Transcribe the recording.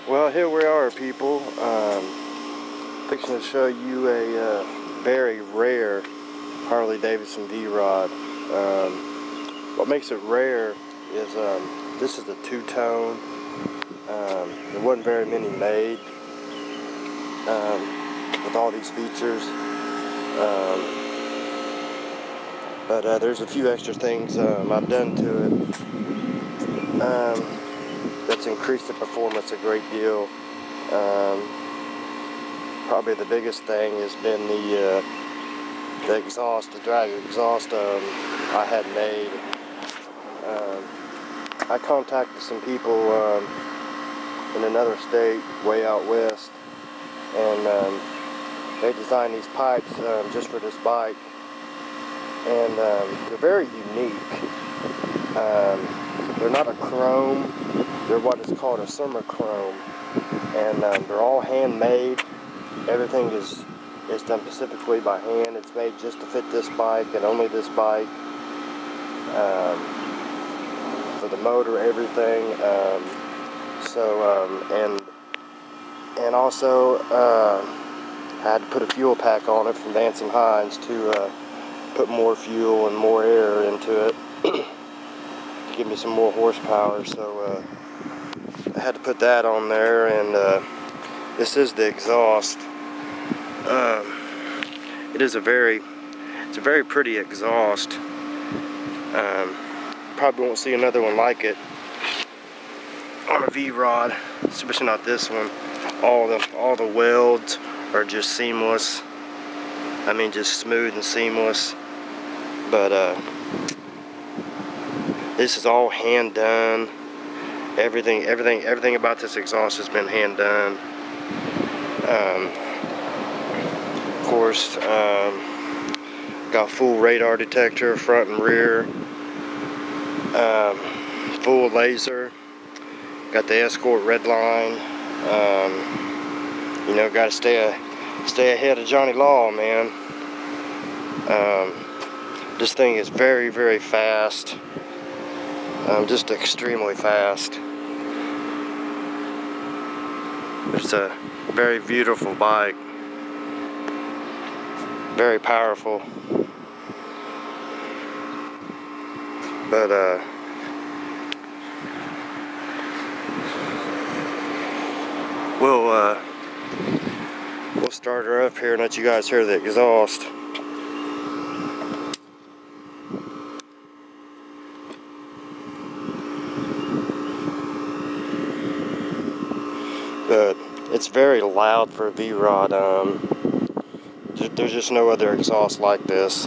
Well, here we are, people. Fixing to show you a very rare Harley Davidson Vrod. What makes it rare is this is a two-tone. There wasn't very many made with all these features. But there's a few extra things I've done to it that's increased the performance a great deal. Probably the biggest thing has been the exhaust, the drag exhaust I had made. I contacted some people in another state, way out west, and they designed these pipes just for this bike, and they're very unique. They're not a chrome, they're what is called a summer chrome, and they're all handmade. Everything is done specifically by hand. It's made just to fit this bike and only this bike. For the motor, everything. And also I had to put a fuel pack on it from Vance and Hines to put more fuel and more air into it to give me some more horsepower. So I had to put that on there, and this is the exhaust. It's a very pretty exhaust. Probably won't see another one like it on a V-Rod, especially not this one. All the welds are just seamless. I mean, just smooth and seamless. But this is all hand done. Everything about this exhaust has been hand done. Of course, got full radar detector, front and rear. Full laser. Got the Escort red line. You know, got to stay ahead of Johnny Law, man. This thing is very, very fast. Just extremely fast. It's a very beautiful bike. Very powerful. But we'll start her up here and let you guys hear the exhaust. But it's very loud for a V-Rod. There's just no other exhaust like this.